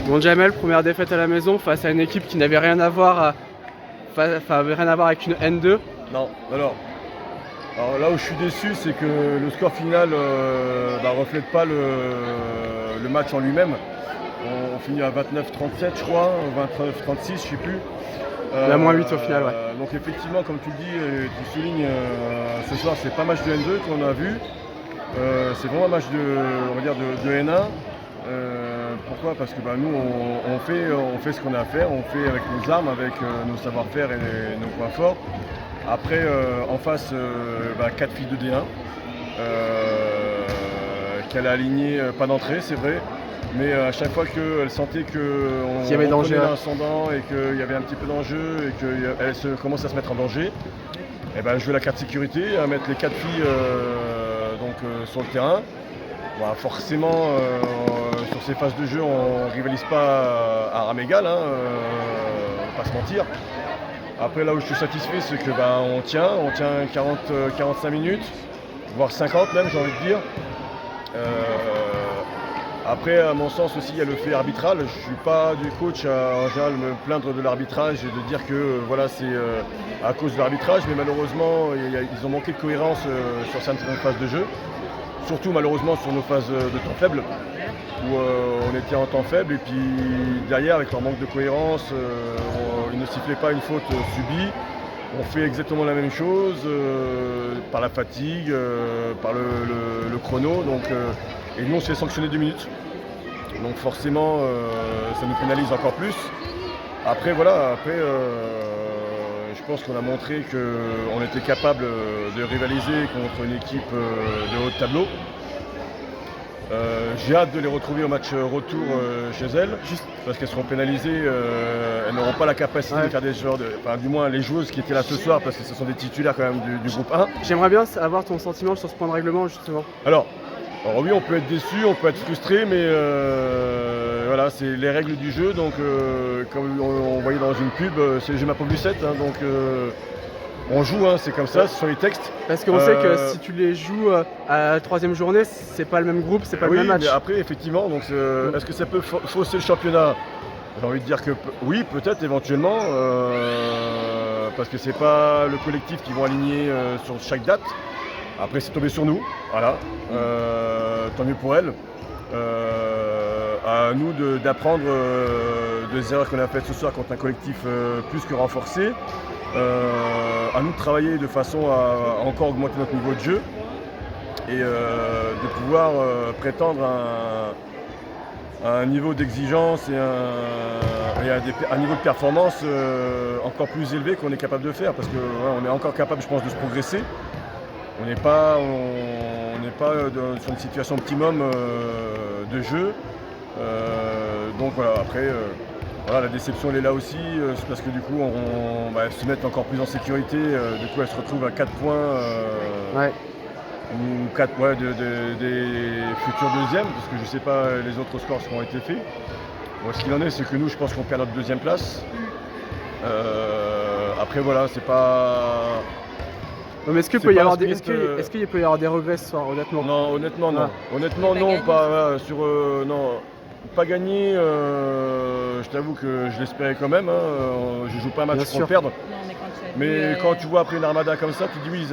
Bon Jamel, première défaite à la maison face à une équipe qui n'avait rien à voir, avait rien à voir avec une N2. Non, alors là où je suis déçu, c'est que le score final reflète pas le match en lui-même. On finit à 29-37 je crois, 29-36 je sais plus. La moins 8 au final, ouais. Donc effectivement, comme tu le dis, tu soulignes, ce soir c'est pas un match de N2 qu'on a vu. C'est vraiment un match de N1. Pourquoi? Parce que nous on fait ce qu'on a à faire, on fait avec nos armes, avec nos savoir-faire et nos points forts. Après en face 4 filles de D1 qu'elle a alignées, pas d'entrée c'est vrai, mais à chaque fois qu'elle sentait qu'on y avait danger, reprenait l'ascendant et qu'il y avait un petit peu d'enjeu et qu'elle commence à se mettre en danger, et je jouais la carte sécurité, à mettre les 4 filles sur le terrain. Forcément sur ces phases de jeu on ne rivalise pas à armes égales, on va pas se mentir. Après là où je suis satisfait c'est que on tient 40-45 minutes, voire 50 même j'ai envie de dire. Après à mon sens aussi il y a le fait arbitral, je ne suis pas du coach en général me plaindre de l'arbitrage et de dire que c'est à cause de l'arbitrage, mais malheureusement ils ont manqué de cohérence sur certaines phases de jeu. Surtout malheureusement sur nos phases de temps faible, où on était en temps faible et puis derrière avec leur manque de cohérence, ils ne sifflaient pas une faute subie. On fait exactement la même chose par la fatigue, par le chrono, et nous on se fait sanctionner 2 minutes. Donc forcément ça nous pénalise encore plus. Après je pense qu'on a montré qu'on était capable de rivaliser contre une équipe de haut de tableau. J'ai hâte de les retrouver au match retour chez elles, parce qu'elles seront pénalisées, elles n'auront pas la capacité de faire des joueurs, du moins les joueuses qui étaient là ce soir, parce que ce sont des titulaires quand même du groupe 1. J'aimerais bien avoir ton sentiment sur ce point de règlement justement. Alors oui, on peut être déçu, on peut être frustré, mais voilà, c'est les règles du jeu. Donc, comme on voyait dans une pub, c'est le jeu ma pauvre Lucette. Donc, on joue, c'est comme ça, ce sont les textes. Parce qu'on sait que si tu les joues à la 3e journée, c'est pas le même groupe, c'est pas le même match. Mais après, effectivement, donc, est-ce que ça peut fausser le championnat? J'ai envie de dire que oui, peut-être éventuellement, parce que c'est pas le collectif qui vont aligner sur chaque date. Après c'est tombé sur nous, voilà, tant mieux pour elle. À nous d'apprendre des erreurs qu'on a faites ce soir contre un collectif plus que renforcé. À nous de travailler de façon à encore augmenter notre niveau de jeu et de pouvoir prétendre à un niveau d'exigence et un niveau de performance encore plus élevé qu'on est capable de faire, parce qu'on est encore capable, je pense, de se progresser. On n'est pas sur une situation optimum de jeu. Donc voilà, après, la déception elle est là aussi, c'est parce que du coup elles se mettent encore plus en sécurité. Du coup elles se retrouvent à 4 points ou 4 des futurs deuxièmes, parce que je ne sais pas les autres scores qui ont été faits. Bon, ce qu'il en est, c'est que nous, je pense qu'on perd notre 2e place. Après voilà, c'est pas... Mais est-ce qu'il peut y avoir des regrets ce soir, honnêtement? Non, honnêtement non. Honnêtement non, pas gagner. Je t'avoue que je l'espérais quand même. Je joue pas un match pour perdre. Mais quand tu vois après une armada comme ça, tu te dis oui,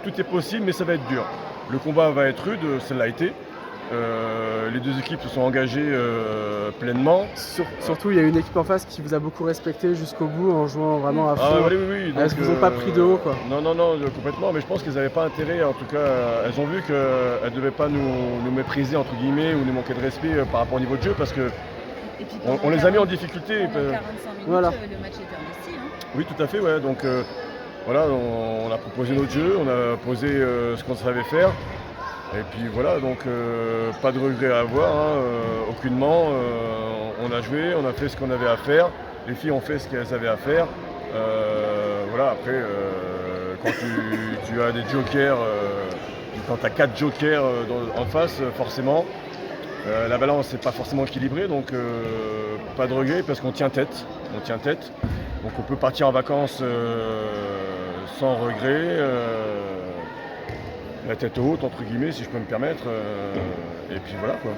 tout est possible, mais ça va être dur. Le combat va être rude, ça l'a été. Les deux équipes se sont engagées pleinement. Surtout, il y a une équipe en face qui vous a beaucoup respecté jusqu'au bout en jouant vraiment à fond. Oui. Elles ne vous ont pas pris de haut, quoi. Non, complètement. Mais je pense qu'elles n'avaient pas intérêt. En tout cas, elles ont vu qu'elles ne devaient pas nous mépriser, entre guillemets, ou nous manquer de respect par rapport au niveau de jeu, parce que on les a mis en difficulté. 45 minutes, le match était investi. Oui, tout à fait. Ouais. Donc voilà, on a proposé notre jeu, on a posé ce qu'on savait faire. Et puis voilà, donc pas de regret à avoir, aucunement. On a joué, on a fait ce qu'on avait à faire. Les filles ont fait ce qu'elles avaient à faire. Après, quand tu as des jokers, quand tu as 4 jokers en face, forcément, la balance n'est pas forcément équilibrée. Donc pas de regret parce qu'on tient tête. Donc on peut partir en vacances sans regret. La tête haute, entre guillemets, si je peux me permettre, et puis voilà quoi.